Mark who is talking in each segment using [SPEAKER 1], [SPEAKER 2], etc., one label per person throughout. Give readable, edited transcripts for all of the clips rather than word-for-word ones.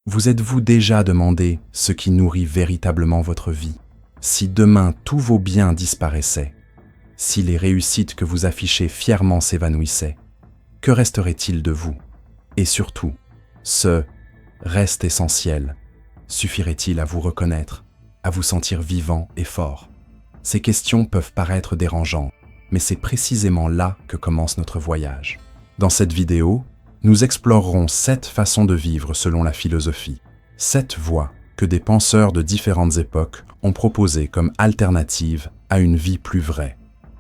[SPEAKER 1] Vous êtes-vous déjà demandé ce qui nourrit véritablement votre vie? Si demain tous vos biens disparaissaient, si les réussites que vous affichez fièrement s'évanouissaient, que resterait-il de vous? Et surtout, ce reste essentiel suffirait-il à vous reconnaître, à vous sentir vivant et fort? Ces questions peuvent paraître dérangeantes, mais c'est précisément là que commence notre voyage. Dans cette vidéo, nous explorerons 7 façons de vivre selon la philosophie, 7 voies que des penseurs de différentes époques ont proposées comme alternative à une vie plus vraie.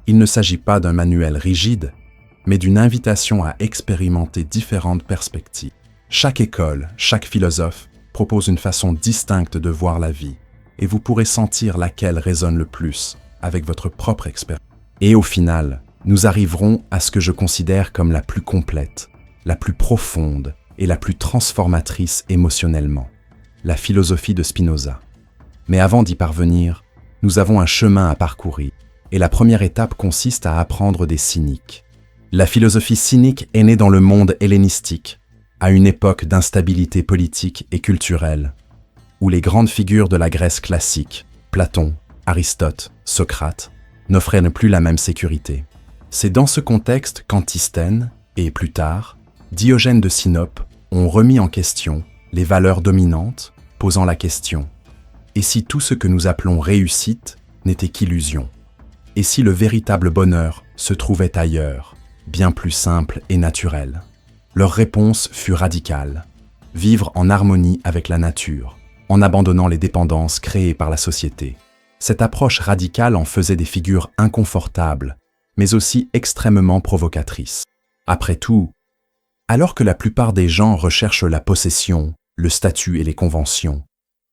[SPEAKER 1] Il ne s'agit pas d'un manuel rigide, mais d'une invitation à expérimenter différentes perspectives. Chaque école, chaque philosophe propose une façon distincte de voir la vie, et vous pourrez sentir laquelle résonne le plus avec votre propre expérience. Et au final, nous arriverons à ce que je considère comme la plus complète, la plus profonde et la plus transformatrice émotionnellement, la philosophie de Spinoza. Mais avant d'y parvenir, nous avons un chemin à parcourir, et la première étape consiste à apprendre des cyniques. La philosophie cynique est née dans le monde hellénistique, à une époque d'instabilité politique et culturelle, où les grandes figures de la Grèce classique, Platon, Aristote, Socrate, n'offraient plus la même sécurité. C'est dans ce contexte qu'Antisthène, et plus tard, Diogène de Sinope ont remis en question les valeurs dominantes, posant la question « Et si tout ce que nous appelons réussite n'était qu'illusion? Et si le véritable bonheur se trouvait ailleurs, bien plus simple et naturel ?» Leur réponse fut radicale. Vivre en harmonie avec la nature, en abandonnant les dépendances créées par la société. Cette approche radicale en faisait des figures inconfortables, mais aussi extrêmement provocatrices. Après tout, alors que la plupart des gens recherchent la possession, le statut et les conventions,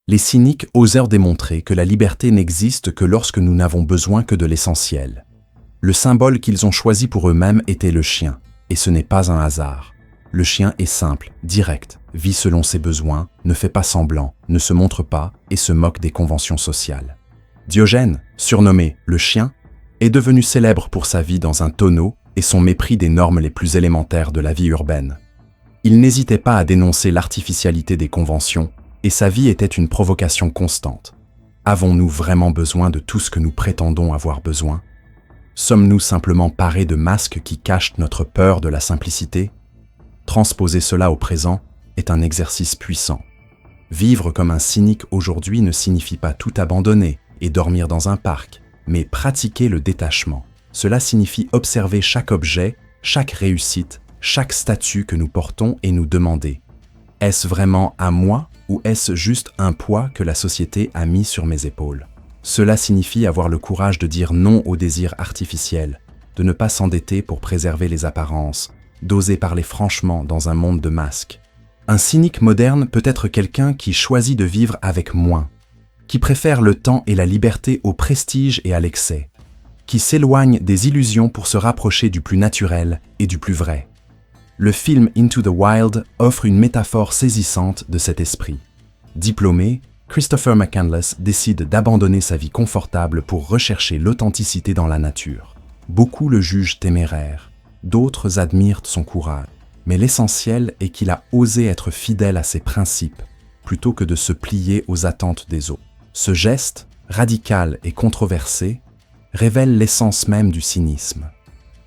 [SPEAKER 1] les cyniques osèrent démontrer que la liberté n'existe que lorsque nous n'avons besoin que de l'essentiel. Le symbole qu'ils ont choisi pour eux-mêmes était le chien, et ce n'est pas un hasard. Le chien est simple, direct, vit selon ses besoins, ne fait pas semblant, ne se montre pas et se moque des conventions sociales. Diogène, surnommé le chien, est devenu célèbre pour sa vie dans un tonneau et son mépris des normes les plus élémentaires de la vie urbaine. Il n'hésitait pas à dénoncer l'artificialité des conventions et sa vie était une provocation constante. Avons-nous vraiment besoin de tout ce que nous prétendons avoir besoin? Sommes-nous simplement parés de masques qui cachent notre peur de la simplicité? Transposer cela au présent est un exercice puissant. Vivre comme un cynique aujourd'hui ne signifie pas tout abandonner et dormir dans un parc, mais pratiquer le détachement. Cela signifie observer chaque objet, chaque réussite, chaque statut que nous portons et nous demander « Est-ce vraiment à moi ou est-ce juste un poids que la société a mis sur mes épaules ?» Cela signifie avoir le courage de dire non aux désirs artificiels, de ne pas s'endetter pour préserver les apparences, d'oser parler franchement dans un monde de masques. Un cynique moderne peut être quelqu'un qui choisit de vivre avec moins, qui préfère le temps et la liberté au prestige et à l'excès, qui s'éloigne des illusions pour se rapprocher du plus naturel et du plus vrai. Le film Into the Wild offre une métaphore saisissante de cet esprit. Diplômé, Christopher McCandless décide d'abandonner sa vie confortable pour rechercher l'authenticité dans la nature. Beaucoup le jugent téméraire, d'autres admirent son courage, mais l'essentiel est qu'il a osé être fidèle à ses principes plutôt que de se plier aux attentes des autres. Ce geste, radical et controversé, révèle l'essence même du cynisme,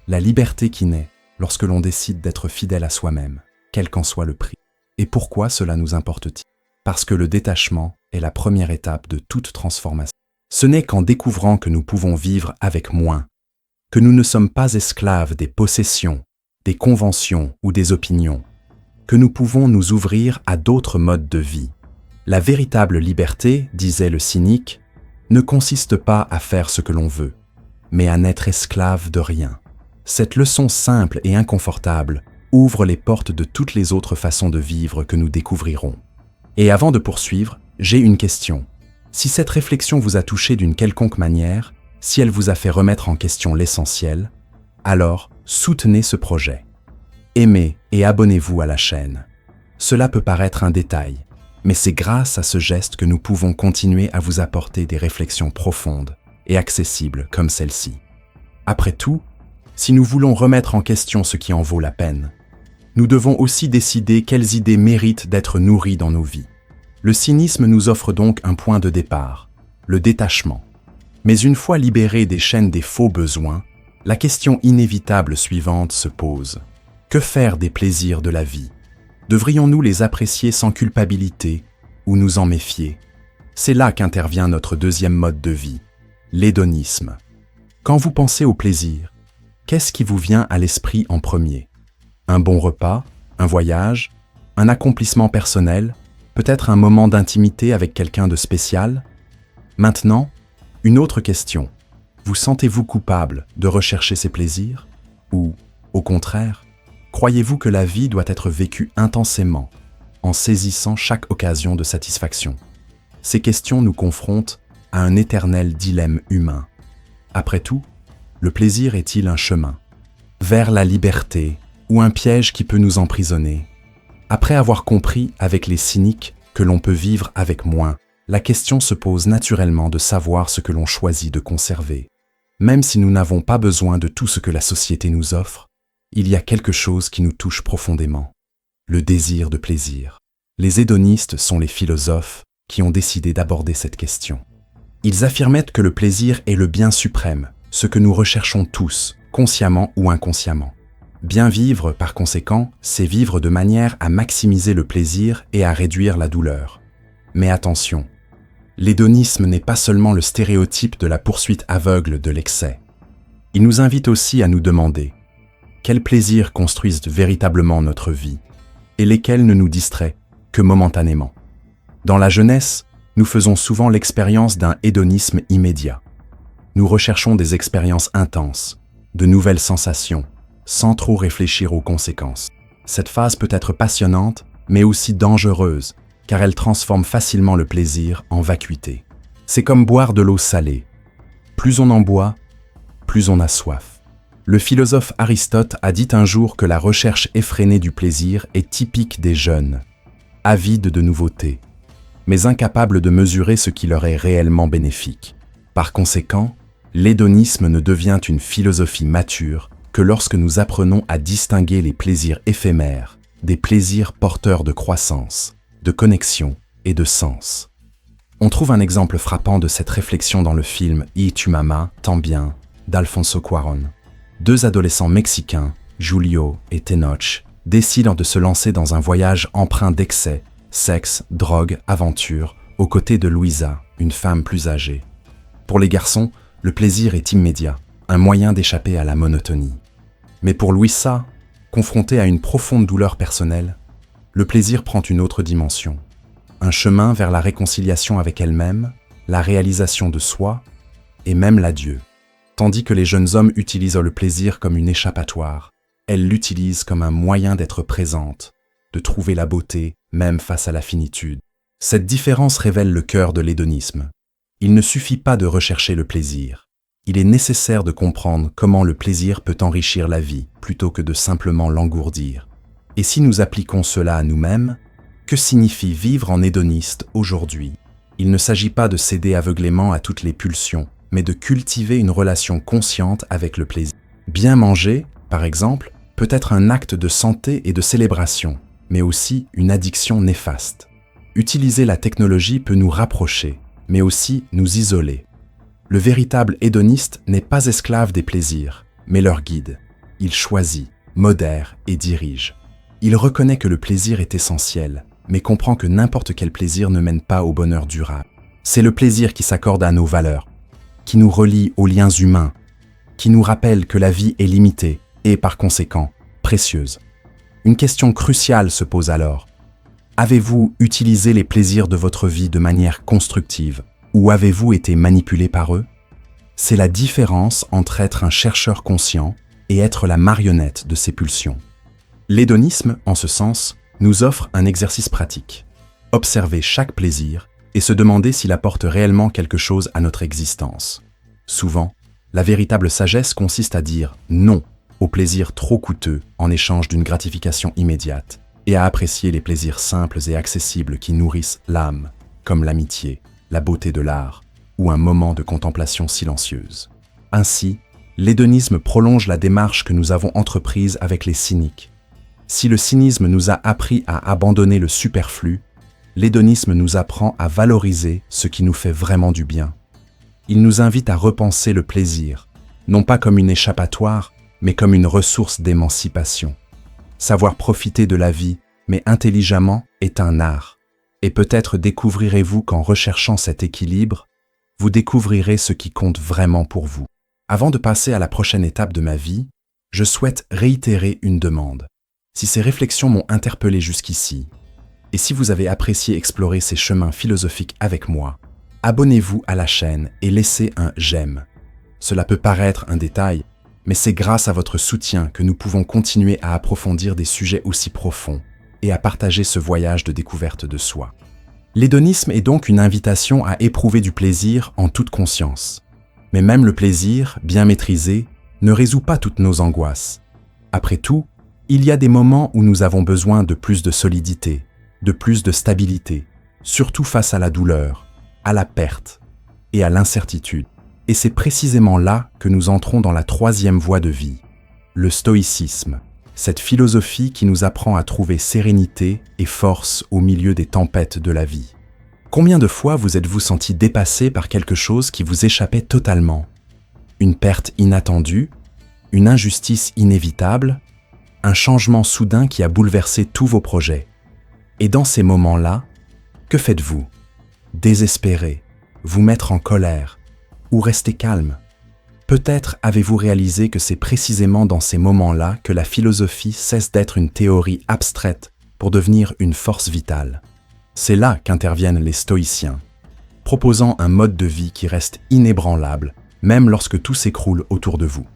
[SPEAKER 1] la liberté qui naît lorsque l'on décide d'être fidèle à soi-même, quel qu'en soit le prix. Et pourquoi cela nous importe-t-il? Parce que le détachement est la première étape de toute transformation. Ce n'est qu'en découvrant que nous pouvons vivre avec moins, que nous ne sommes pas esclaves des possessions, des conventions ou des opinions, que nous pouvons nous ouvrir à d'autres modes de vie. La véritable liberté, disait le cynique, ne consiste pas à faire ce que l'on veut, mais à n'être esclave de rien. Cette leçon simple et inconfortable ouvre les portes de toutes les autres façons de vivre que nous découvrirons. Et avant de poursuivre, j'ai une question. Si cette réflexion vous a touché d'une quelconque manière, si elle vous a fait remettre en question l'essentiel, alors soutenez ce projet. Aimez et abonnez-vous à la chaîne. Cela peut paraître un détail, mais c'est grâce à ce geste que nous pouvons continuer à vous apporter des réflexions profondes et accessibles comme celle-ci. Après tout, si nous voulons remettre en question ce qui en vaut la peine, nous devons aussi décider quelles idées méritent d'être nourries dans nos vies. Le cynisme nous offre donc un point de départ, le détachement. Mais une fois libérés des chaînes des faux besoins, la question inévitable suivante se pose. Que faire des plaisirs de la vie? Devrions-nous les apprécier sans culpabilité ou nous en méfier? C'est là qu'intervient notre deuxième mode de vie, l'hédonisme. Quand vous pensez au plaisir, qu'est-ce qui vous vient à l'esprit en premier? Un bon repas, un voyage, un accomplissement personnel, peut-être un moment d'intimité avec quelqu'un de spécial? Maintenant, une autre question. Vous sentez-vous coupable de rechercher ces plaisirs? Ou, au contraire, croyez-vous que la vie doit être vécue intensément, en saisissant chaque occasion de satisfaction? Ces questions nous confrontent à un éternel dilemme humain. Après tout, le plaisir est-il un chemin vers la liberté ou un piège qui peut nous emprisonner? Après avoir compris avec les cyniques que l'on peut vivre avec moins, la question se pose naturellement de savoir ce que l'on choisit de conserver. Même si nous n'avons pas besoin de tout ce que la société nous offre, il y a quelque chose qui nous touche profondément, le désir de plaisir. Les hédonistes sont les philosophes qui ont décidé d'aborder cette question. Ils affirmaient que le plaisir est le bien suprême, ce que nous recherchons tous, consciemment ou inconsciemment. Bien vivre, par conséquent, c'est vivre de manière à maximiser le plaisir et à réduire la douleur. Mais attention, l'hédonisme n'est pas seulement le stéréotype de la poursuite aveugle de l'excès. Il nous invite aussi à nous demander quels plaisirs construisent véritablement notre vie et lesquels ne nous distraient que momentanément. Dans la jeunesse, nous faisons souvent l'expérience d'un hédonisme immédiat. Nous recherchons des expériences intenses, de nouvelles sensations, sans trop réfléchir aux conséquences. Cette phase peut être passionnante, mais aussi dangereuse, car elle transforme facilement le plaisir en vacuité. C'est comme boire de l'eau salée. Plus on en boit, plus on a soif. Le philosophe Aristote a dit un jour que la recherche effrénée du plaisir est typique des jeunes, avides de nouveautés, mais incapables de mesurer ce qui leur est réellement bénéfique. Par conséquent, l'hédonisme ne devient une philosophie mature que lorsque nous apprenons à distinguer les plaisirs éphémères des plaisirs porteurs de croissance, de connexion et de sens. On trouve un exemple frappant de cette réflexion dans le film Y tu m'amas, tant bien d'Alfonso Cuarón. Deux adolescents mexicains, Julio et Tenoch, décident de se lancer dans un voyage empreint d'excès, sexe, drogue, aventure, aux côtés de Luisa, une femme plus âgée. Pour les garçons, le plaisir est immédiat, un moyen d'échapper à la monotonie. Mais pour Luisa, confrontée à une profonde douleur personnelle, le plaisir prend une autre dimension. Un chemin vers la réconciliation avec elle-même, la réalisation de soi et même l'adieu. Tandis que les jeunes hommes utilisent le plaisir comme une échappatoire, elle l'utilise comme un moyen d'être présente, de trouver la beauté même face à la finitude. Cette différence révèle le cœur de l'hédonisme. Il ne suffit pas de rechercher le plaisir. Il est nécessaire de comprendre comment le plaisir peut enrichir la vie plutôt que de simplement l'engourdir. Et si nous appliquons cela à nous-mêmes, que signifie vivre en hédoniste aujourd'hui? Il ne s'agit pas de céder aveuglément à toutes les pulsions, mais de cultiver une relation consciente avec le plaisir. Bien manger, par exemple, peut être un acte de santé et de célébration, mais aussi une addiction néfaste. Utiliser la technologie peut nous rapprocher, mais aussi nous isoler. Le véritable hédoniste n'est pas esclave des plaisirs, mais leur guide. Il choisit, modère et dirige. Il reconnaît que le plaisir est essentiel, mais comprend que n'importe quel plaisir ne mène pas au bonheur durable. C'est le plaisir qui s'accorde à nos valeurs, qui nous relie aux liens humains, qui nous rappelle que la vie est limitée et, par conséquent, précieuse. Une question cruciale se pose alors. Avez-vous utilisé les plaisirs de votre vie de manière constructive ou avez-vous été manipulé par eux? C'est la différence entre être un chercheur conscient et être la marionnette de ses pulsions. L'hédonisme, en ce sens, nous offre un exercice pratique. Observer chaque plaisir et se demander s'il apporte réellement quelque chose à notre existence. Souvent, la véritable sagesse consiste à dire non aux plaisirs trop coûteux en échange d'une gratification immédiate et à apprécier les plaisirs simples et accessibles qui nourrissent l'âme, comme l'amitié, la beauté de l'art ou un moment de contemplation silencieuse. Ainsi, l'hédonisme prolonge la démarche que nous avons entreprise avec les cyniques. Si le cynisme nous a appris à abandonner le superflu, l'hédonisme nous apprend à valoriser ce qui nous fait vraiment du bien. Il nous invite à repenser le plaisir, non pas comme une échappatoire, mais comme une ressource d'émancipation. Savoir profiter de la vie, mais intelligemment, est un art. Et peut-être découvrirez-vous qu'en recherchant cet équilibre, vous découvrirez ce qui compte vraiment pour vous. Avant de passer à la prochaine étape de ma vie, je souhaite réitérer une demande. Si ces réflexions m'ont interpellé jusqu'ici, et si vous avez apprécié explorer ces chemins philosophiques avec moi, abonnez-vous à la chaîne et laissez un j'aime. Cela peut paraître un détail, mais c'est grâce à votre soutien que nous pouvons continuer à approfondir des sujets aussi profonds et à partager ce voyage de découverte de soi. L'hédonisme est donc une invitation à éprouver du plaisir en toute conscience. Mais même le plaisir, bien maîtrisé, ne résout pas toutes nos angoisses. Après tout, il y a des moments où nous avons besoin de plus de solidité, de plus de stabilité, surtout face à la douleur, à la perte et à l'incertitude. Et c'est précisément là que nous entrons dans la troisième voie de vie, le stoïcisme, cette philosophie qui nous apprend à trouver sérénité et force au milieu des tempêtes de la vie. Combien de fois vous êtes-vous senti dépassé par quelque chose qui vous échappait totalement? Une perte inattendue, une injustice inévitable, un changement soudain qui a bouleversé tous vos projets. Et dans ces moments-là, que faites-vous? Désespérer, vous mettre en colère ou rester calme? Peut-être avez-vous réalisé que c'est précisément dans ces moments-là que la philosophie cesse d'être une théorie abstraite pour devenir une force vitale. C'est là qu'interviennent les stoïciens, proposant un mode de vie qui reste inébranlable, même lorsque tout s'écroule autour de vous.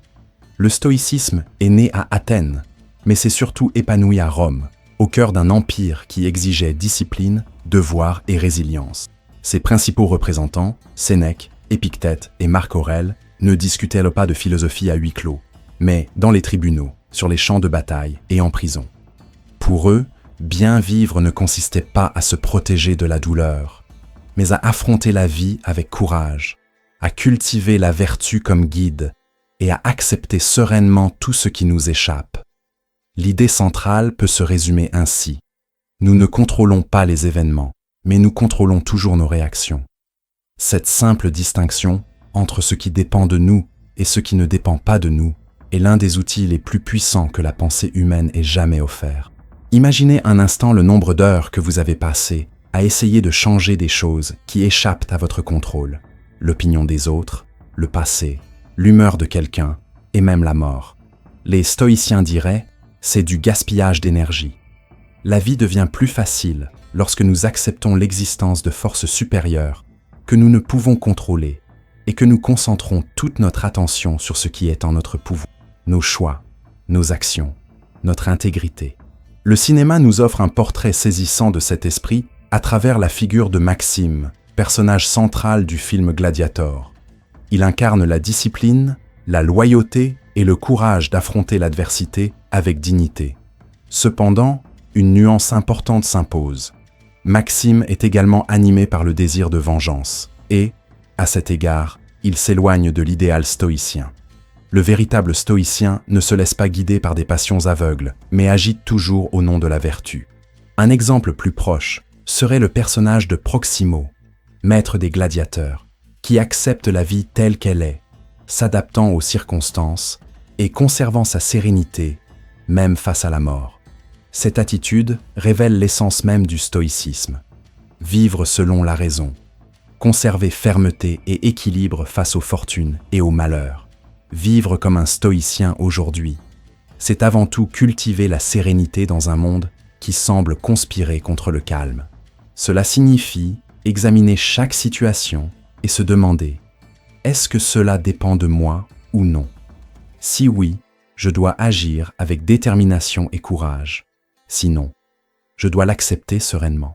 [SPEAKER 1] Le stoïcisme est né à Athènes, mais s'est surtout épanoui à Rome, au cœur d'un empire qui exigeait discipline, devoir et résilience. Ses principaux représentants, Sénèque, Épictète et Marc Aurèle, ne discutaient pas de philosophie à huis clos, mais dans les tribunaux, sur les champs de bataille et en prison. Pour eux, bien vivre ne consistait pas à se protéger de la douleur, mais à affronter la vie avec courage, à cultiver la vertu comme guide et à accepter sereinement tout ce qui nous échappe. L'idée centrale peut se résumer ainsi. Nous ne contrôlons pas les événements, mais nous contrôlons toujours nos réactions. Cette simple distinction entre ce qui dépend de nous et ce qui ne dépend pas de nous est l'un des outils les plus puissants que la pensée humaine ait jamais offert. Imaginez un instant le nombre d'heures que vous avez passées à essayer de changer des choses qui échappent à votre contrôle. L'opinion des autres, le passé, l'humeur de quelqu'un et même la mort. Les stoïciens diraient, c'est du gaspillage d'énergie. La vie devient plus facile lorsque nous acceptons l'existence de forces supérieures que nous ne pouvons contrôler et que nous concentrons toute notre attention sur ce qui est en notre pouvoir, nos choix, nos actions, notre intégrité. Le cinéma nous offre un portrait saisissant de cet esprit à travers la figure de Maxime, personnage central du film Gladiator. Il incarne la discipline, la loyauté et le courage d'affronter l'adversité avec dignité. Cependant, une nuance importante s'impose. Maxime est également animé par le désir de vengeance et, à cet égard, il s'éloigne de l'idéal stoïcien. Le véritable stoïcien ne se laisse pas guider par des passions aveugles, mais agit toujours au nom de la vertu. Un exemple plus proche serait le personnage de Proximo, maître des gladiateurs, qui accepte la vie telle qu'elle est, s'adaptant aux circonstances et conservant sa sérénité, même face à la mort. Cette attitude révèle l'essence même du stoïcisme. Vivre selon la raison, conserver fermeté et équilibre face aux fortunes et aux malheurs. Vivre comme un stoïcien aujourd'hui, c'est avant tout cultiver la sérénité dans un monde qui semble conspirer contre le calme. Cela signifie examiner chaque situation et se demander « Est-ce que cela dépend de moi ou non ?» Si oui, je dois agir avec détermination et courage. Sinon, je dois l'accepter sereinement.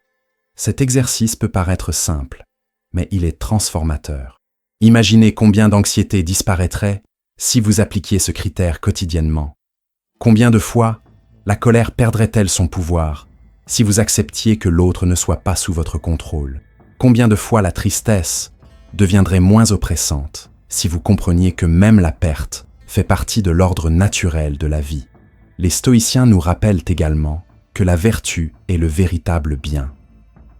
[SPEAKER 1] Cet exercice peut paraître simple, mais il est transformateur. Imaginez combien d'anxiété disparaîtrait si vous appliquiez ce critère quotidiennement. Combien de fois la colère perdrait-elle son pouvoir si vous acceptiez que l'autre ne soit pas sous votre contrôle? Combien de fois la tristesse deviendrait moins oppressante si vous compreniez que même la perte fait partie de l'ordre naturel de la vie? Les stoïciens nous rappellent également que la vertu est le véritable bien.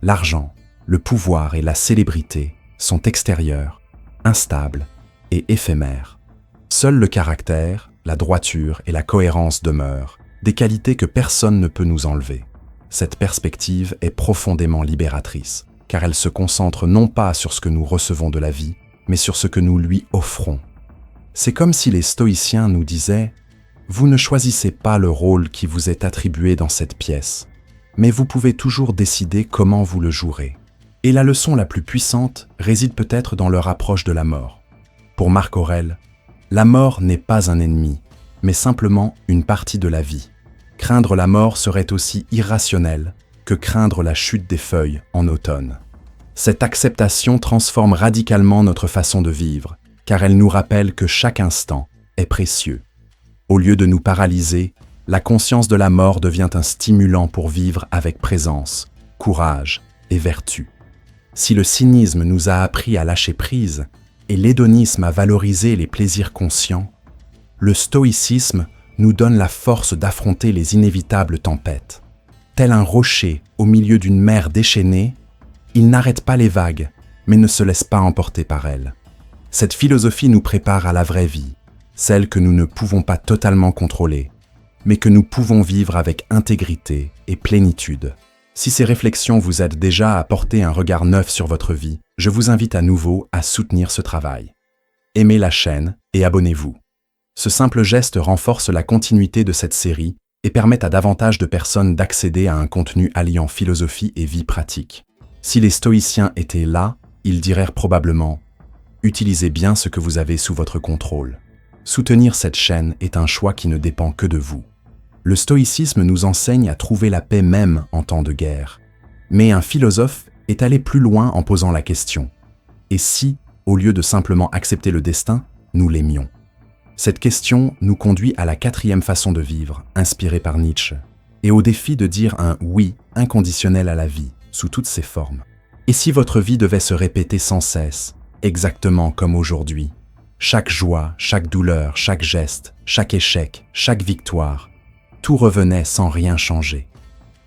[SPEAKER 1] L'argent, le pouvoir et la célébrité sont extérieurs, instables et éphémères. Seul le caractère, la droiture et la cohérence demeurent, des qualités que personne ne peut nous enlever. Cette perspective est profondément libératrice, car elle se concentre non pas sur ce que nous recevons de la vie, mais sur ce que nous lui offrons. C'est comme si les stoïciens nous disaient « Vous ne choisissez pas le rôle qui vous est attribué dans cette pièce, mais vous pouvez toujours décider comment vous le jouerez. » Et la leçon la plus puissante réside peut-être dans leur approche de la mort. Pour Marc Aurèle, la mort n'est pas un ennemi, mais simplement une partie de la vie. Craindre la mort serait aussi irrationnel que craindre la chute des feuilles en automne. Cette acceptation transforme radicalement notre façon de vivre, car elle nous rappelle que chaque instant est précieux. Au lieu de nous paralyser, la conscience de la mort devient un stimulant pour vivre avec présence, courage et vertu. Si le cynisme nous a appris à lâcher prise et l'hédonisme à valoriser les plaisirs conscients, le stoïcisme nous donne la force d'affronter les inévitables tempêtes. Tel un rocher au milieu d'une mer déchaînée, il n'arrête pas les vagues, mais ne se laisse pas emporter par elles. Cette philosophie nous prépare à la vraie vie, celle que nous ne pouvons pas totalement contrôler, mais que nous pouvons vivre avec intégrité et plénitude. Si ces réflexions vous aident déjà à porter un regard neuf sur votre vie, je vous invite à nouveau à soutenir ce travail. Aimez la chaîne et abonnez-vous. Ce simple geste renforce la continuité de cette série et permet à davantage de personnes d'accéder à un contenu alliant philosophie et vie pratique. Si les stoïciens étaient là, ils diraient probablement « Utilisez bien ce que vous avez sous votre contrôle ». Soutenir cette chaîne est un choix qui ne dépend que de vous. Le stoïcisme nous enseigne à trouver la paix même en temps de guerre. Mais un philosophe est allé plus loin en posant la question « Et si, au lieu de simplement accepter le destin, nous l'aimions ?» Cette question nous conduit à la 4e façon de vivre, inspirée par Nietzsche, et au défi de dire un « oui » inconditionnel à la vie, sous toutes ses formes. Et si votre vie devait se répéter sans cesse, exactement comme aujourd'hui, chaque joie, chaque douleur, chaque geste, chaque échec, chaque victoire, tout revenait sans rien changer.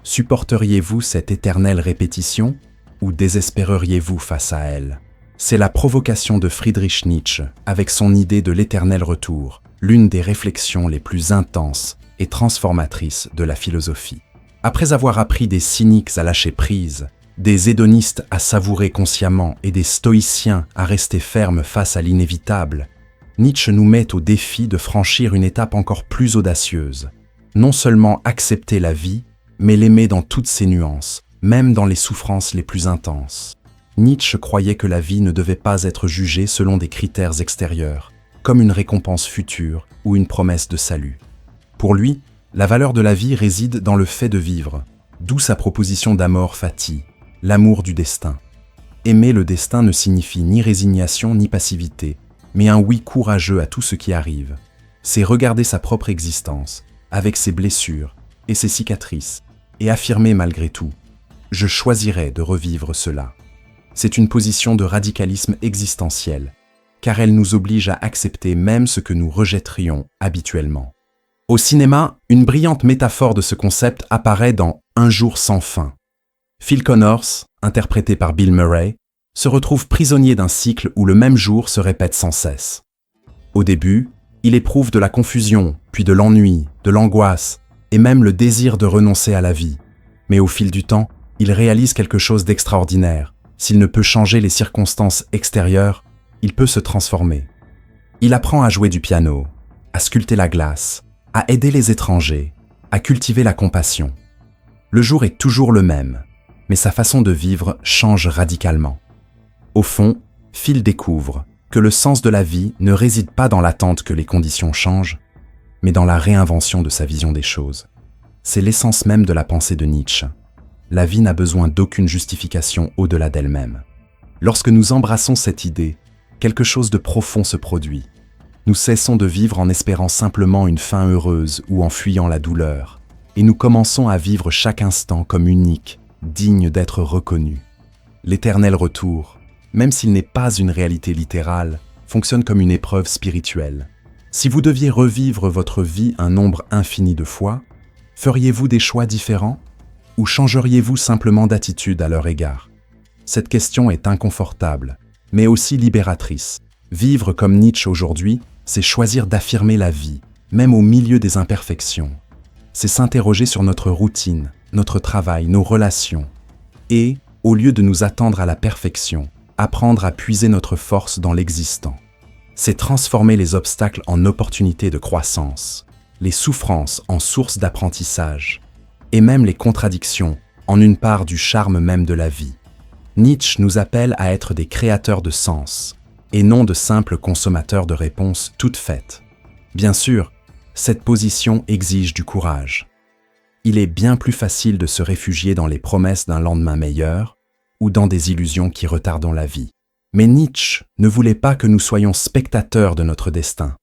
[SPEAKER 1] Supporteriez-vous cette éternelle répétition ou désespéreriez-vous face à elle? C'est la provocation de Friedrich Nietzsche avec son idée de l'éternel retour, l'une des réflexions les plus intenses et transformatrices de la philosophie. Après avoir appris des cyniques à lâcher prise, des hédonistes à savourer consciemment et des stoïciens à rester fermes face à l'inévitable, Nietzsche nous met au défi de franchir une étape encore plus audacieuse. Non seulement accepter la vie, mais l'aimer dans toutes ses nuances, même dans les souffrances les plus intenses. Nietzsche croyait que la vie ne devait pas être jugée selon des critères extérieurs, comme une récompense future ou une promesse de salut. Pour lui, la valeur de la vie réside dans le fait de vivre, d'où sa proposition d'amor fati, l'amour du destin. Aimer le destin ne signifie ni résignation ni passivité, mais un oui courageux à tout ce qui arrive. C'est regarder sa propre existence, avec ses blessures et ses cicatrices, et affirmer malgré tout « Je choisirai de revivre cela ». C'est une position de radicalisme existentiel, car elle nous oblige à accepter même ce que nous rejetterions habituellement. Au cinéma, une brillante métaphore de ce concept apparaît dans « Un jour sans fin ». Phil Connors, interprété par Bill Murray, se retrouve prisonnier d'un cycle où le même jour se répète sans cesse. Au début, il éprouve de la confusion, puis de l'ennui, de l'angoisse, et même le désir de renoncer à la vie. Mais au fil du temps, il réalise quelque chose d'extraordinaire. S'il ne peut changer les circonstances extérieures, il peut se transformer. Il apprend à jouer du piano, à sculpter la glace, à aider les étrangers, à cultiver la compassion. Le jour est toujours le même, mais sa façon de vivre change radicalement. Au fond, Phil découvre que le sens de la vie ne réside pas dans l'attente que les conditions changent, mais dans la réinvention de sa vision des choses. C'est l'essence même de la pensée de Nietzsche. La vie n'a besoin d'aucune justification au-delà d'elle-même. Lorsque nous embrassons cette idée, quelque chose de profond se produit. Nous cessons de vivre en espérant simplement une fin heureuse ou en fuyant la douleur, et nous commençons à vivre chaque instant comme unique, digne d'être reconnu. L'éternel retour, même s'il n'est pas une réalité littérale, fonctionne comme une épreuve spirituelle. Si vous deviez revivre votre vie un nombre infini de fois, feriez-vous des choix différents ou changeriez-vous simplement d'attitude à leur égard? Cette question est inconfortable, mais aussi libératrice. Vivre comme Nietzsche aujourd'hui, c'est choisir d'affirmer la vie, même au milieu des imperfections. C'est s'interroger sur notre routine, notre travail, nos relations. Et, au lieu de nous attendre à la perfection, apprendre à puiser notre force dans l'existant. C'est transformer les obstacles en opportunités de croissance, les souffrances en sources d'apprentissage, et même les contradictions en une part du charme même de la vie. Nietzsche nous appelle à être des créateurs de sens, et non de simples consommateurs de réponses toutes faites. Bien sûr, cette position exige du courage. Il est bien plus facile de se réfugier dans les promesses d'un lendemain meilleur ou dans des illusions qui retardent la vie. Mais Nietzsche ne voulait pas que nous soyons spectateurs de notre destin.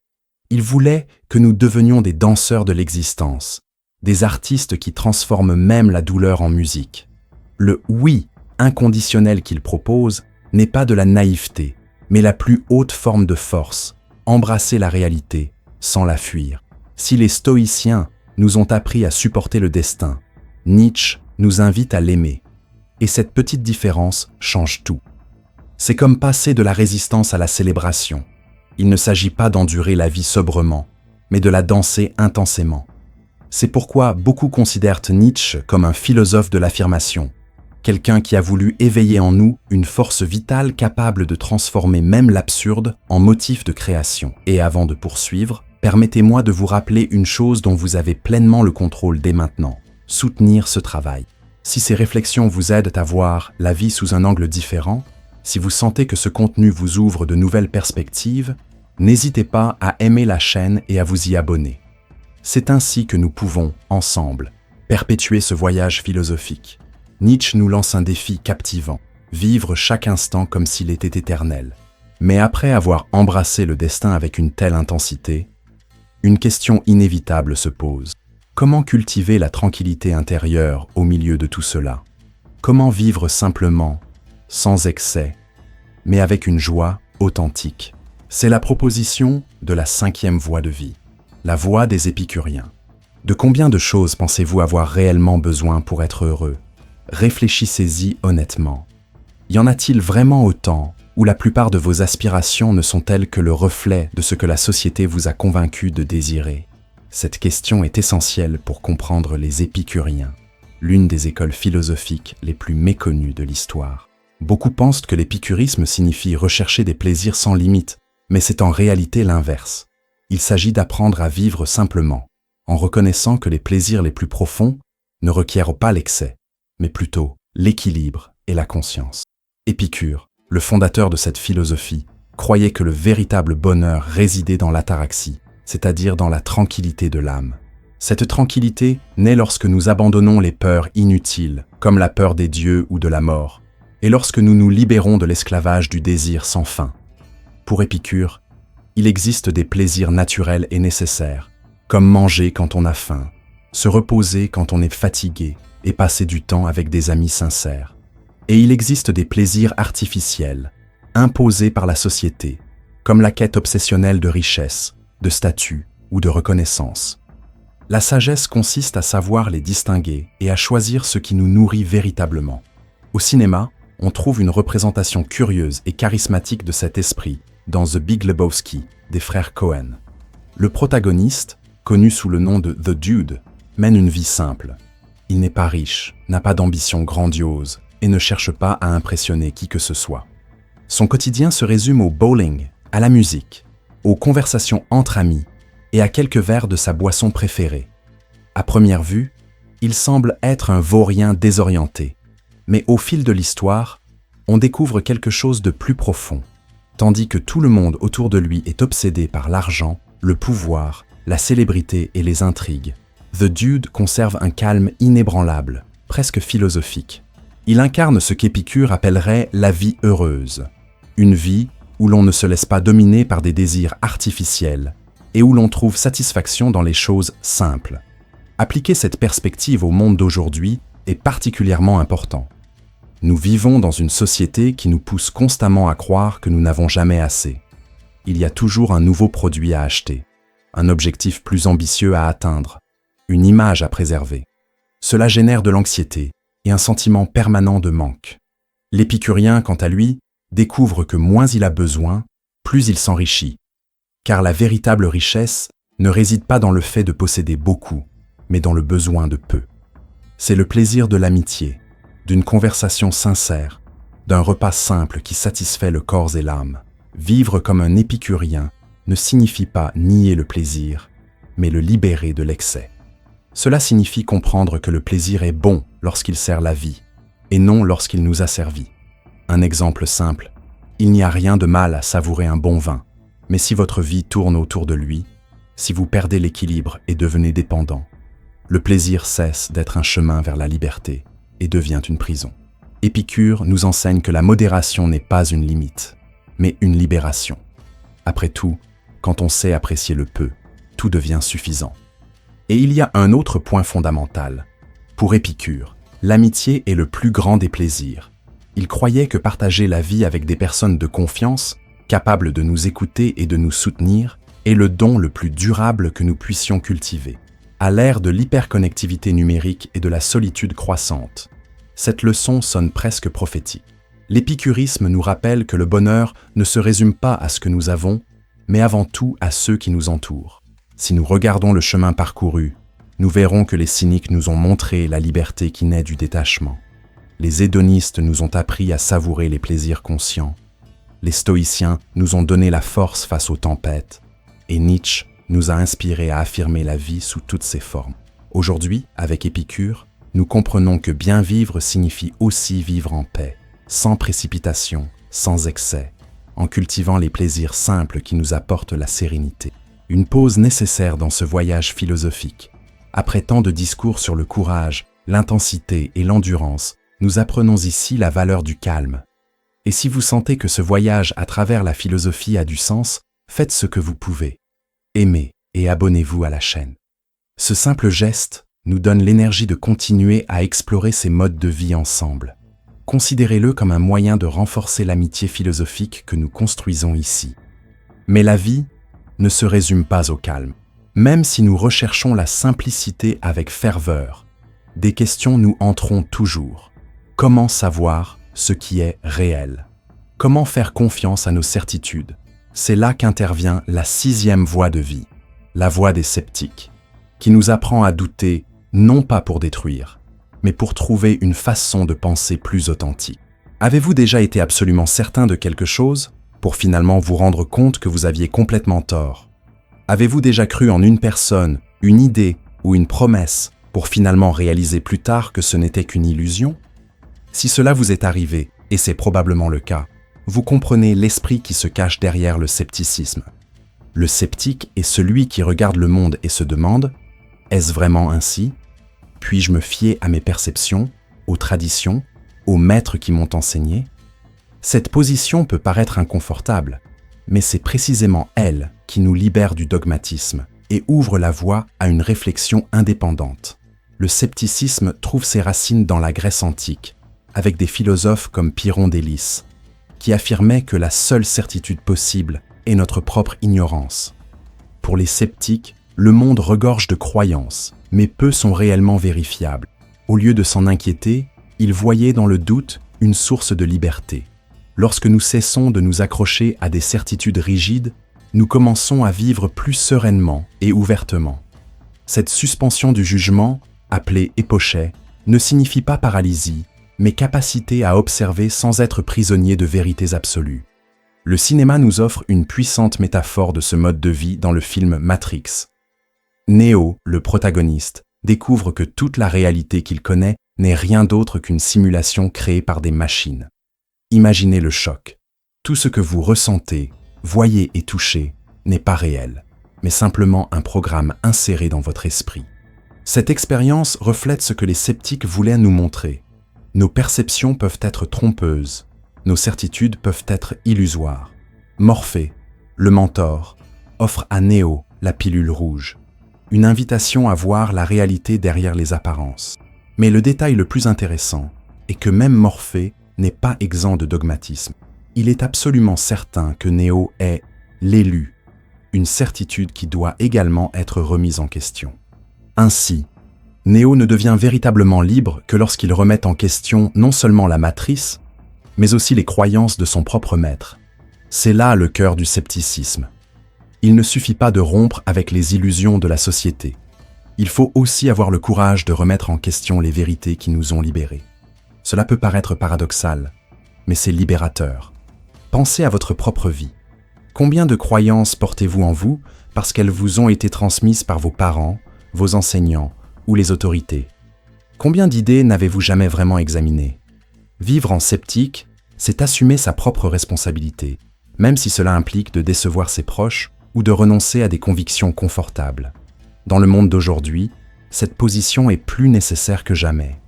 [SPEAKER 1] Il voulait que nous devenions des danseurs de l'existence, des artistes qui transforment même la douleur en musique. Le oui inconditionnel qu'il propose n'est pas de la naïveté, mais la plus haute forme de force, embrasser la réalité sans la fuir. Si les stoïciens nous ont appris à supporter le destin, Nietzsche nous invite à l'aimer. Et cette petite différence change tout. C'est comme passer de la résistance à la célébration. Il ne s'agit pas d'endurer la vie sobrement, mais de la danser intensément. C'est pourquoi beaucoup considèrent Nietzsche comme un philosophe de l'affirmation, quelqu'un qui a voulu éveiller en nous une force vitale capable de transformer même l'absurde en motif de création. Et avant de poursuivre, permettez-moi de vous rappeler une chose dont vous avez pleinement le contrôle dès maintenant, soutenir ce travail. Si ces réflexions vous aident à voir la vie sous un angle différent, si vous sentez que ce contenu vous ouvre de nouvelles perspectives, n'hésitez pas à aimer la chaîne et à vous y abonner. C'est ainsi que nous pouvons, ensemble, perpétuer ce voyage philosophique. Nietzsche nous lance un défi captivant, vivre chaque instant comme s'il était éternel. Mais après avoir embrassé le destin avec une telle intensité, une question inévitable se pose. Comment cultiver la tranquillité intérieure au milieu de tout cela? Comment vivre simplement, sans excès, mais avec une joie authentique? C'est la proposition de la 5e voie de vie, la voie des épicuriens. De combien de choses pensez-vous avoir réellement besoin pour être heureux? Réfléchissez-y honnêtement. Y en a-t-il vraiment autant, ou la plupart de vos aspirations ne sont-elles que le reflet de ce que la société vous a convaincu de désirer? Cette question est essentielle pour comprendre les épicuriens, l'une des écoles philosophiques les plus méconnues de l'histoire. Beaucoup pensent que l'épicurisme signifie rechercher des plaisirs sans limite, mais c'est en réalité l'inverse. Il s'agit d'apprendre à vivre simplement, en reconnaissant que les plaisirs les plus profonds ne requièrent pas l'excès, mais plutôt l'équilibre et la conscience. Épicure, le fondateur de cette philosophie, croyait que le véritable bonheur résidait dans l'ataraxie, c'est-à-dire dans la tranquillité de l'âme. Cette tranquillité naît lorsque nous abandonnons les peurs inutiles, comme la peur des dieux ou de la mort, et lorsque nous nous libérons de l'esclavage du désir sans fin. Pour Épicure, il existe des plaisirs naturels et nécessaires, comme manger quand on a faim, se reposer quand on est fatigué et passer du temps avec des amis sincères. Et il existe des plaisirs artificiels, imposés par la société, comme la quête obsessionnelle de richesse, de statut ou de reconnaissance. La sagesse consiste à savoir les distinguer et à choisir ce qui nous nourrit véritablement. Au cinéma, on trouve une représentation curieuse et charismatique de cet esprit dans The Big Lebowski des frères Coen. Le protagoniste, connu sous le nom de The Dude, mène une vie simple. Il n'est pas riche, n'a pas d'ambition grandiose et ne cherche pas à impressionner qui que ce soit. Son quotidien se résume au bowling, à la musique, aux conversations entre amis et à quelques verres de sa boisson préférée. À première vue, il semble être un vaurien désorienté, mais au fil de l'histoire, on découvre quelque chose de plus profond. Tandis que tout le monde autour de lui est obsédé par l'argent, le pouvoir, la célébrité et les intrigues, The Dude conserve un calme inébranlable, presque philosophique. Il incarne ce qu'Épicure appellerait la vie heureuse, une vie où l'on ne se laisse pas dominer par des désirs artificiels et où l'on trouve satisfaction dans les choses simples. Appliquer cette perspective au monde d'aujourd'hui est particulièrement important. Nous vivons dans une société qui nous pousse constamment à croire que nous n'avons jamais assez. Il y a toujours un nouveau produit à acheter, un objectif plus ambitieux à atteindre, une image à préserver. Cela génère de l'anxiété et un sentiment permanent de manque. L'épicurien, quant à lui, découvre que moins il a besoin, plus il s'enrichit. Car la véritable richesse ne réside pas dans le fait de posséder beaucoup, mais dans le besoin de peu. C'est le plaisir de l'amitié, d'une conversation sincère, d'un repas simple qui satisfait le corps et l'âme. Vivre comme un épicurien ne signifie pas nier le plaisir, mais le libérer de l'excès. Cela signifie comprendre que le plaisir est bon lorsqu'il sert la vie, et non lorsqu'il nous asservit. Un exemple simple, il n'y a rien de mal à savourer un bon vin, mais si votre vie tourne autour de lui, si vous perdez l'équilibre et devenez dépendant, le plaisir cesse d'être un chemin vers la liberté et devient une prison. Épicure nous enseigne que la modération n'est pas une limite, mais une libération. Après tout, quand on sait apprécier le peu, tout devient suffisant. Et il y a un autre point fondamental. Pour Épicure, l'amitié est le plus grand des plaisirs. Il croyait que partager la vie avec des personnes de confiance, capables de nous écouter et de nous soutenir, est le don le plus durable que nous puissions cultiver. À l'ère de l'hyperconnectivité numérique et de la solitude croissante, cette leçon sonne presque prophétique. L'épicurisme nous rappelle que le bonheur ne se résume pas à ce que nous avons, mais avant tout à ceux qui nous entourent. Si nous regardons le chemin parcouru, nous verrons que les cyniques nous ont montré la liberté qui naît du détachement. Les hédonistes nous ont appris à savourer les plaisirs conscients. Les stoïciens nous ont donné la force face aux tempêtes. Et Nietzsche nous a inspirés à affirmer la vie sous toutes ses formes. Aujourd'hui, avec Épicure, nous comprenons que bien vivre signifie aussi vivre en paix, sans précipitation, sans excès, en cultivant les plaisirs simples qui nous apportent la sérénité. Une pause nécessaire dans ce voyage philosophique. Après tant de discours sur le courage, l'intensité et l'endurance, nous apprenons ici la valeur du calme. Et si vous sentez que ce voyage à travers la philosophie a du sens, faites ce que vous pouvez. Aimez et abonnez-vous à la chaîne. Ce simple geste nous donne l'énergie de continuer à explorer ces modes de vie ensemble. Considérez-le comme un moyen de renforcer l'amitié philosophique que nous construisons ici. Mais la vie ne se résume pas au calme. Même si nous recherchons la simplicité avec ferveur, des questions nous entreront toujours. Comment savoir ce qui est réel? Comment faire confiance à nos certitudes? C'est là qu'intervient la 6e voie de vie, la voie des sceptiques, qui nous apprend à douter non pas pour détruire, mais pour trouver une façon de penser plus authentique. Avez-vous déjà été absolument certain de quelque chose pour finalement vous rendre compte que vous aviez complètement tort? Avez-vous déjà cru en une personne, une idée ou une promesse pour finalement réaliser plus tard que ce n'était qu'une illusion? Si cela vous est arrivé, et c'est probablement le cas, vous comprenez l'esprit qui se cache derrière le scepticisme. Le sceptique est celui qui regarde le monde et se demande « Est-ce vraiment ainsi ? Puis-je me fier à mes perceptions, aux traditions, aux maîtres qui m'ont enseigné ?» Cette position peut paraître inconfortable, mais c'est précisément elle qui nous libère du dogmatisme et ouvre la voie à une réflexion indépendante. Le scepticisme trouve ses racines dans la Grèce antique, avec des philosophes comme Pyrrhon d'Élis, qui affirmait que la seule certitude possible est notre propre ignorance. Pour les sceptiques, le monde regorge de croyances, mais peu sont réellement vérifiables. Au lieu de s'en inquiéter, ils voyaient dans le doute une source de liberté. Lorsque nous cessons de nous accrocher à des certitudes rigides, nous commençons à vivre plus sereinement et ouvertement. Cette suspension du jugement, appelée épochet, ne signifie pas paralysie, mais capacité à observer sans être prisonnier de vérités absolues. Le cinéma nous offre une puissante métaphore de ce mode de vie dans le film Matrix. Neo, le protagoniste, découvre que toute la réalité qu'il connaît n'est rien d'autre qu'une simulation créée par des machines. Imaginez le choc. Tout ce que vous ressentez, voyez et touchez n'est pas réel, mais simplement un programme inséré dans votre esprit. Cette expérience reflète ce que les sceptiques voulaient nous montrer. Nos perceptions peuvent être trompeuses, nos certitudes peuvent être illusoires. Morphée, le mentor, offre à Neo la pilule rouge, une invitation à voir la réalité derrière les apparences. Mais le détail le plus intéressant est que même Morphée n'est pas exempt de dogmatisme. Il est absolument certain que Neo est l'élu, une certitude qui doit également être remise en question. Ainsi, Néo ne devient véritablement libre que lorsqu'il remet en question non seulement la matrice, mais aussi les croyances de son propre maître. C'est là le cœur du scepticisme. Il ne suffit pas de rompre avec les illusions de la société. Il faut aussi avoir le courage de remettre en question les vérités qui nous ont libérés. Cela peut paraître paradoxal, mais c'est libérateur. Pensez à votre propre vie. Combien de croyances portez-vous en vous parce qu'elles vous ont été transmises par vos parents, vos enseignants ou les autorités? Combien d'idées n'avez-vous jamais vraiment examinées? Vivre en sceptique, c'est assumer sa propre responsabilité, même si cela implique de décevoir ses proches ou de renoncer à des convictions confortables. Dans le monde d'aujourd'hui, cette position est plus nécessaire que jamais.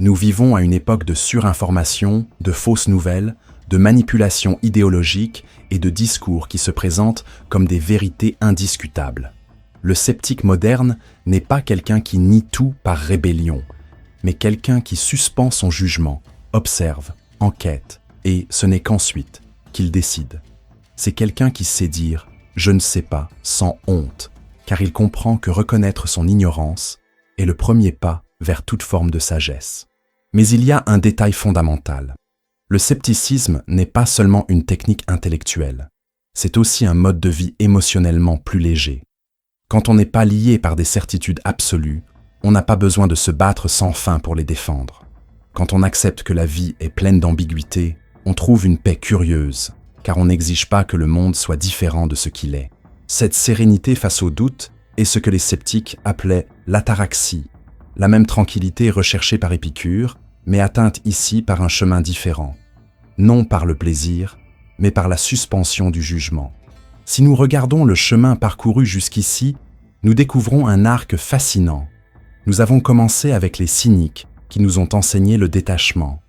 [SPEAKER 1] Nous vivons à une époque de surinformation, de fausses nouvelles, de manipulation idéologique et de discours qui se présentent comme des vérités indiscutables. Le sceptique moderne n'est pas quelqu'un qui nie tout par rébellion, mais quelqu'un qui suspend son jugement, observe, enquête, et ce n'est qu'ensuite qu'il décide. C'est quelqu'un qui sait dire « je ne sais pas » sans honte, car il comprend que reconnaître son ignorance est le premier pas vers toute forme de sagesse. Mais il y a un détail fondamental. Le scepticisme n'est pas seulement une technique intellectuelle, c'est aussi un mode de vie émotionnellement plus léger. Quand on n'est pas lié par des certitudes absolues, on n'a pas besoin de se battre sans fin pour les défendre. Quand on accepte que la vie est pleine d'ambiguïté, on trouve une paix curieuse, car on n'exige pas que le monde soit différent de ce qu'il est. Cette sérénité face au doute est ce que les sceptiques appelaient l'ataraxie, la même tranquillité recherchée par Épicure, mais atteinte ici par un chemin différent, non par le plaisir, mais par la suspension du jugement. Si nous regardons le chemin parcouru jusqu'ici, nous découvrons un arc fascinant. Nous avons commencé avec les cyniques, qui nous ont enseigné le détachement.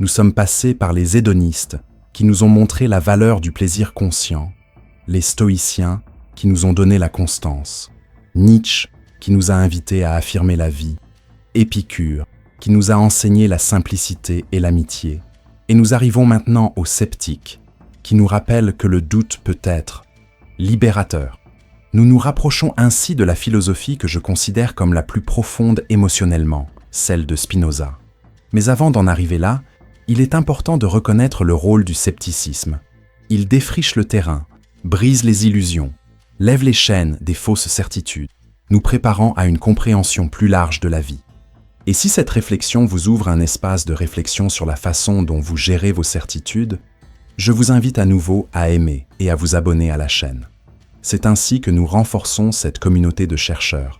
[SPEAKER 1] Nous sommes passés par les hédonistes, qui nous ont montré la valeur du plaisir conscient, les stoïciens, qui nous ont donné la constance, Nietzsche, qui nous a invités à affirmer la vie, Épicure, qui nous a enseigné la simplicité et l'amitié. Et nous arrivons maintenant aux sceptiques, qui nous rappellent que le doute peut être libérateur. Nous nous rapprochons ainsi de la philosophie que je considère comme la plus profonde émotionnellement, celle de Spinoza. Mais avant d'en arriver là, il est important de reconnaître le rôle du scepticisme. Il défriche le terrain, brise les illusions, lève les chaînes des fausses certitudes, nous préparant à une compréhension plus large de la vie. Et si cette réflexion vous ouvre un espace de réflexion sur la façon dont vous gérez vos certitudes, je vous invite à nouveau à aimer et à vous abonner à la chaîne. C'est ainsi que nous renforçons cette communauté de chercheurs,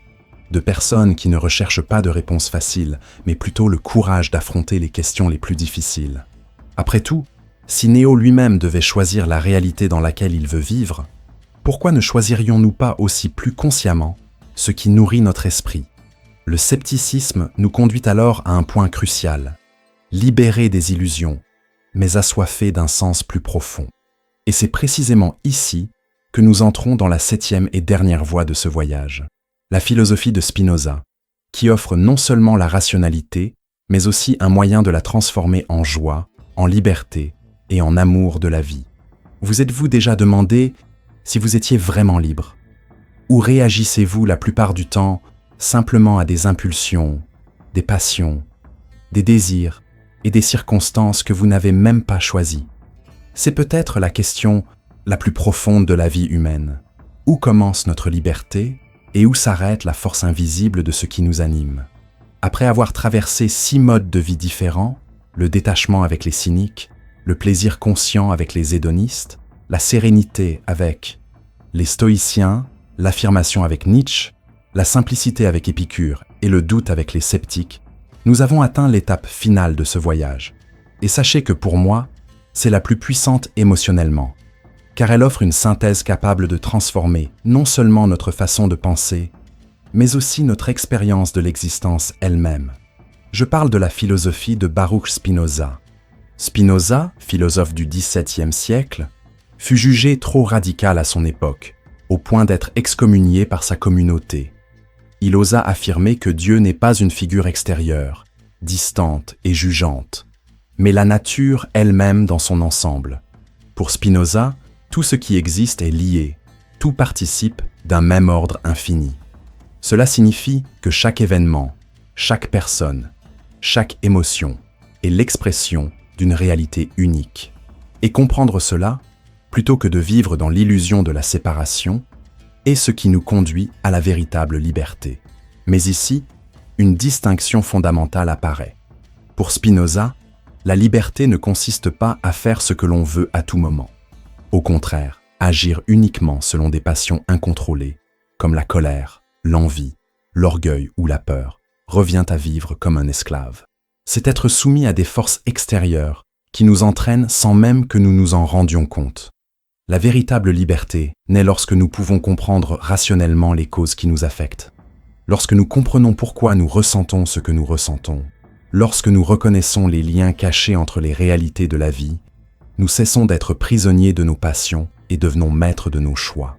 [SPEAKER 1] de personnes qui ne recherchent pas de réponses faciles, mais plutôt le courage d'affronter les questions les plus difficiles. Après tout, si Néo lui-même devait choisir la réalité dans laquelle il veut vivre, pourquoi ne choisirions-nous pas aussi plus consciemment ce qui nourrit notre esprit? Le scepticisme nous conduit alors à un point crucial, libéré des illusions, mais assoiffé d'un sens plus profond. Et c'est précisément ici que nous entrons dans la 7e et dernière voie de ce voyage, la philosophie de Spinoza, qui offre non seulement la rationalité, mais aussi un moyen de la transformer en joie, en liberté et en amour de la vie. Vous êtes-vous déjà demandé si vous étiez vraiment libre? Ou réagissez-vous la plupart du temps simplement à des impulsions, des passions, des désirs et des circonstances que vous n'avez même pas choisies? C'est peut-être la question la plus profonde de la vie humaine. Où commence notre liberté et où s'arrête la force invisible de ce qui nous anime? Après avoir traversé 6 modes de vie différents, le détachement avec les cyniques, le plaisir conscient avec les hédonistes, la sérénité avec les stoïciens, l'affirmation avec Nietzsche, la simplicité avec Épicure et le doute avec les sceptiques, nous avons atteint l'étape finale de ce voyage. Et sachez que pour moi, c'est la plus puissante émotionnellement, car elle offre une synthèse capable de transformer non seulement notre façon de penser, mais aussi notre expérience de l'existence elle-même. Je parle de la philosophie de Baruch Spinoza. Spinoza, philosophe du XVIIe siècle, fut jugé trop radical à son époque, au point d'être excommunié par sa communauté. Il osa affirmer que Dieu n'est pas une figure extérieure, distante et jugeante, mais la nature elle-même dans son ensemble. Pour Spinoza, tout ce qui existe est lié, tout participe d'un même ordre infini. Cela signifie que chaque événement, chaque personne, chaque émotion est l'expression d'une réalité unique. Et comprendre cela, plutôt que de vivre dans l'illusion de la séparation, est ce qui nous conduit à la véritable liberté. Mais ici, une distinction fondamentale apparaît. Pour Spinoza, la liberté ne consiste pas à faire ce que l'on veut à tout moment. Au contraire, agir uniquement selon des passions incontrôlées, comme la colère, l'envie, l'orgueil ou la peur, revient à vivre comme un esclave. C'est être soumis à des forces extérieures qui nous entraînent sans même que nous nous en rendions compte. La véritable liberté naît lorsque nous pouvons comprendre rationnellement les causes qui nous affectent. Lorsque nous comprenons pourquoi nous ressentons ce que nous ressentons, lorsque nous reconnaissons les liens cachés entre les réalités de la vie, nous cessons d'être prisonniers de nos passions et devenons maîtres de nos choix.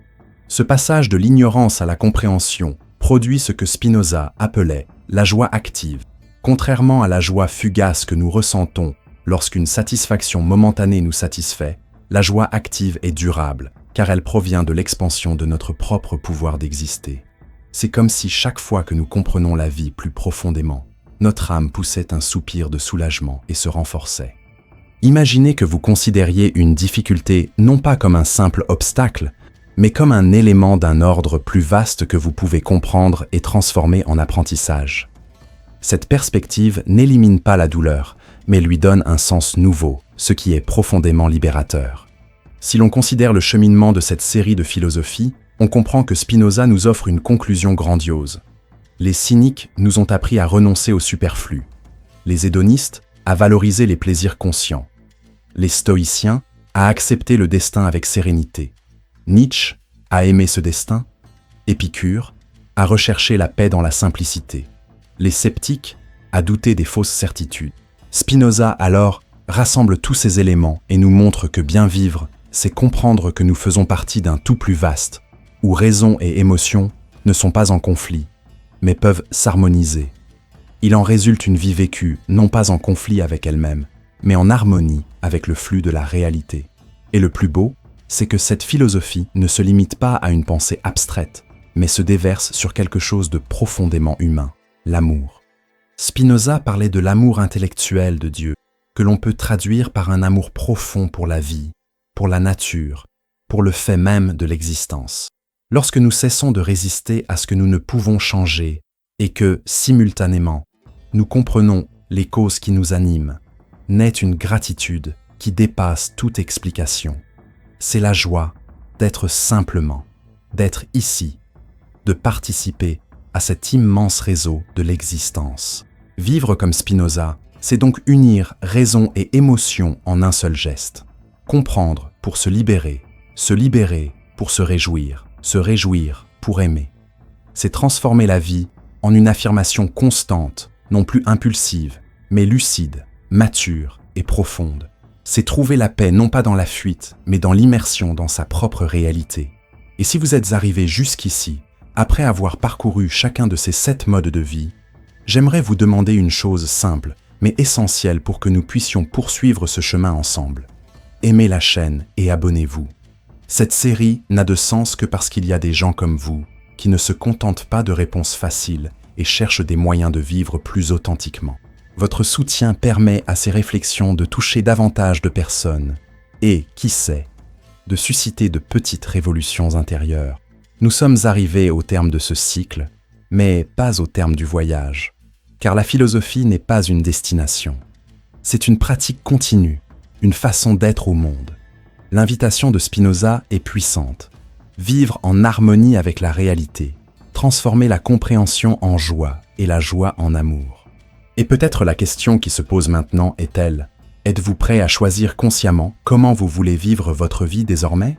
[SPEAKER 1] Ce passage de l'ignorance à la compréhension produit ce que Spinoza appelait la joie active. Contrairement à la joie fugace que nous ressentons lorsqu'une satisfaction momentanée nous satisfait, la joie active est durable, car elle provient de l'expansion de notre propre pouvoir d'exister. C'est comme si chaque fois que nous comprenons la vie plus profondément, notre âme poussait un soupir de soulagement et se renforçait. Imaginez que vous considériez une difficulté non pas comme un simple obstacle, mais comme un élément d'un ordre plus vaste que vous pouvez comprendre et transformer en apprentissage. Cette perspective n'élimine pas la douleur, mais lui donne un sens nouveau, ce qui est profondément libérateur. Si l'on considère le cheminement de cette série de philosophies, on comprend que Spinoza nous offre une conclusion grandiose. Les cyniques nous ont appris à renoncer au superflu, les hédonistes à valoriser les plaisirs conscients, les stoïciens à accepter le destin avec sérénité, Nietzsche à aimer ce destin, Épicure à rechercher la paix dans la simplicité, les sceptiques à douter des fausses certitudes. Spinoza, alors, rassemble tous ces éléments et nous montre que bien vivre, c'est comprendre que nous faisons partie d'un tout plus vaste, où raison et émotion ne sont pas en conflit, mais peuvent s'harmoniser. Il en résulte une vie vécue, non pas en conflit avec elle-même, mais en harmonie avec le flux de la réalité. Et le plus beau, c'est que cette philosophie ne se limite pas à une pensée abstraite, mais se déverse sur quelque chose de profondément humain, l'amour. Spinoza parlait de l'amour intellectuel de Dieu, que l'on peut traduire par un amour profond pour la vie, pour la nature, pour le fait même de l'existence. Lorsque nous cessons de résister à ce que nous ne pouvons changer et que, simultanément, nous comprenons les causes qui nous animent, naît une gratitude qui dépasse toute explication. C'est la joie d'être simplement, d'être ici, de participer à cet immense réseau de l'existence. Vivre comme Spinoza, c'est donc unir raison et émotion en un seul geste. Comprendre pour se libérer pour se réjouir pour aimer. C'est transformer la vie en une affirmation constante, non plus impulsive, mais lucide, mature et profonde. C'est trouver la paix non pas dans la fuite, mais dans l'immersion dans sa propre réalité. Et si vous êtes arrivé jusqu'ici, après avoir parcouru chacun de ces 7 modes de vie, j'aimerais vous demander une chose simple, mais essentielle pour que nous puissions poursuivre ce chemin ensemble. Aimez la chaîne et abonnez-vous. Cette série n'a de sens que parce qu'il y a des gens comme vous qui ne se contentent pas de réponses faciles et cherchent des moyens de vivre plus authentiquement. Votre soutien permet à ces réflexions de toucher davantage de personnes et, qui sait, de susciter de petites révolutions intérieures. Nous sommes arrivés au terme de ce cycle, mais pas au terme du voyage, car la philosophie n'est pas une destination. C'est une pratique continue, une façon d'être au monde. L'invitation de Spinoza est puissante. Vivre en harmonie avec la réalité, transformer la compréhension en joie et la joie en amour. Et peut-être la question qui se pose maintenant est-elle: êtes-vous prêt à choisir consciemment comment vous voulez vivre votre vie désormais ?